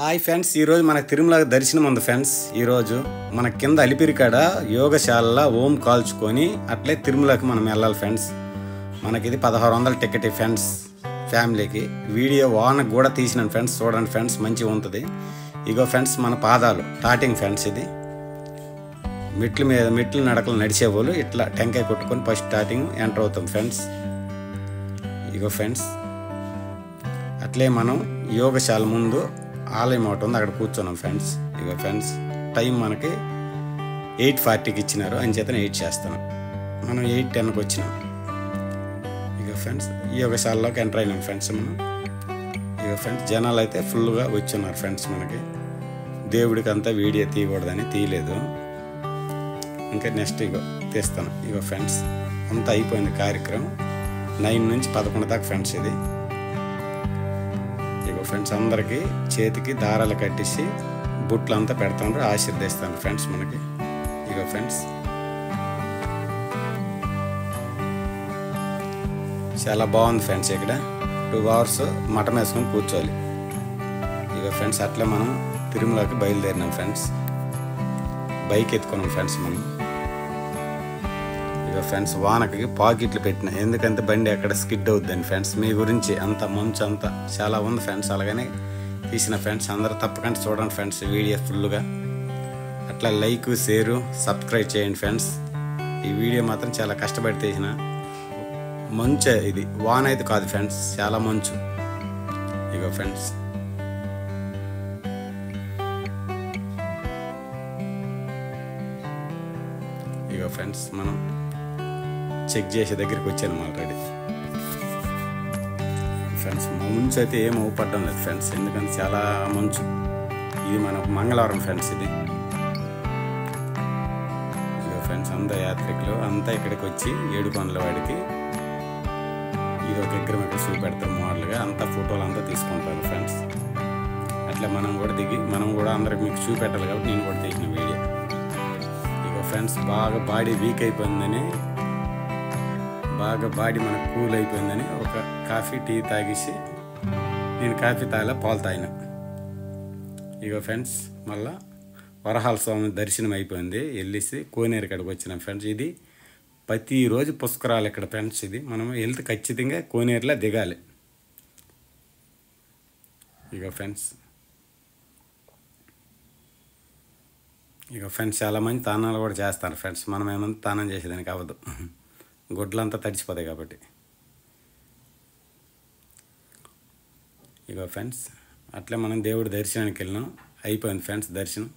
Hi friends, ఈరోజు మనకు తిరుమల దర్శనం ఉంది ఫ్రెండ్స్. ఈరోజు మన కింద అలిపిరి కాడ యోగశాలలో ఓం కాల్చుకొని అట్లే తిరుమలకి మనం వెళ్ళాలి ఫ్రెండ్స్. మనకి ఇది 1600 టికెట్ ఫ్రెండ్స్ ఫ్యామిలీకి. వీడియో వానకు కూడా తీసినాను ఫ్రెండ్స్, చూడండి ఫ్రెండ్స్, మంచిగా ఉంటుంది. ఇగో ఫ్రెండ్స్ మన పాదాలు స్టార్టింగ్ ఫ్రెండ్స్. ఇది మెట్లు నడకలు నడిచేవాళ్ళు ఇట్లా టెంకాయ కొట్టుకొని ఫస్ట్ స్టార్టింగ్ ఎంటర్ అవుతాం ఫ్రెండ్స్. ఇగో ఫ్రెండ్స్ అట్లే మనం యోగశాల ముందు ఆలయం ఒకటి ఉంది, అక్కడ కూర్చున్నాం ఫ్రెండ్స్. ఇక ఫ్రెండ్స్ టైం మనకి 8:40కి ఇచ్చినారు, అని చేత 8 చేస్తాను. మనం 8:10కి వచ్చినాం. ఇక ఫ్రెండ్స్ ఈ యోగశాలలోకి ఎంటర్ అయినాం ఫ్రెండ్స్ మనం. ఇక ఫ్రెండ్స్ జనాలు అయితే ఫుల్గా వచ్చున్నారు ఫ్రెండ్స్. మనకి దేవుడికి అంతా వీడియో తీయకూడదని తీయలేదు, ఇంకా నెక్స్ట్ ఇగో తీస్తాను. ఇగో ఫ్రెండ్స్ అంతా అయిపోయింది కార్యక్రమం. 9 నుంచి 11 దాకా ఫ్రెండ్స్. ఇది ఇగో ఫ్రెండ్స్ అందరికీ చేతికి దారాలు కట్టేసి బుట్లు అంతా పెడతాను, ఆశీర్దిస్తాను ఫ్రెండ్స్ మనకి. ఇగో ఫ్రెండ్స్ చాలా బాగుంది ఫ్రెండ్స్. ఇక్కడ 2 hours మఠం వేసుకొని కూర్చోవాలి. ఇగో ఫ్రెండ్స్ అట్లా మనం తిరుమలకి బయలుదేరినాం ఫ్రెండ్స్. బైక్ ఎత్తుకున్నాం ఫ్రెండ్స్ మనం. ఇక ఫ్రెండ్స్ వానకి పాకెట్లు పెట్టిన, ఎందుకంటే బండి ఎక్కడ స్కిడ్ అవుద్దని ఫ్రెండ్స్. మీ గురించి అంత మంచు అంతా చాలా ఉంది ఫ్రెండ్స్, అలాగనే తీసిన ఫ్రెండ్స్. అందరూ తప్పకుండా చూడండి ఫ్రెండ్స్ వీడియో ఫుల్గా. అట్లా లైక్, షేరు, సబ్స్క్రైబ్ చేయండి ఫ్రెండ్స్. ఈ వీడియో మాత్రం చాలా కష్టపడి తీసిన. మంచు ఇది, వాన అయితే కాదు ఫ్రెండ్స్, చాలా మంచు. ఇగో ఫ్రెండ్స్ ఇగో ఫ్రెండ్స్ మనం చెక్ చేసే దగ్గరికి వచ్చాను ఆల్రెడీ ఫ్రెండ్స్. మంచు అయితే ఏం అవుపడ్డం లేదు ఫ్రెండ్స్, ఎందుకంటే చాలా మంచు. ఇది మనకు మంగళవారం ఫ్రెండ్స్. ఇది ఇక ఫ్రెండ్స్ అంతా యాత్రికులు అంతా ఇక్కడికి వచ్చి ఏడుకొండల వాడికి ఇది ఒక విగ్రహం ఇక్కడ చూపెడతారు మోడల్గా, అంతా ఫోటోలు అంతా తీసుకుంటారు ఫ్రెండ్స్. అట్లా మనం కూడా దిగి మనం కూడా అందరికి మీకు చూపెట్టాలి కాబట్టి నేను కూడా తీసిన వీడియో. ఇక ఫ్రెండ్స్ బాగా బాడీ వీక్ అయిపోయిందని, బాగా బాడీ మనకు కూల్ అయిపోయిందని ఒక కాఫీ, టీ తాగేసి, నేను కాఫీ తాగలే, పాలు తాగిన. ఇక ఫ్రెండ్స్ మళ్ళా వరహాల స్వామి దర్శనం అయిపోయింది, వెళ్ళేసి కోనేరు ఇక్కడికి వచ్చినాం ఫ్రెండ్స్. ఇది ప్రతిరోజు పుష్కరాలు ఇక్కడ ఫ్రెండ్స్. ఇది మనం వెళ్తే ఖచ్చితంగా కోనేరులో దిగాలి. ఇక ఫ్రెండ్స్ చాలామంది తానాలు కూడా చేస్తారు ఫ్రెండ్స్. మనం ఏమంతా తానం చేసేదానికి అవ్వదు, గుడ్లంతా తడిచిపోతాయి కాబట్టి. ఇక ఫ్రెండ్స్ అట్లే మనం దేవుడి దర్శనానికి వెళ్ళినాం, అయిపోయింది ఫ్రెండ్స్ దర్శనం.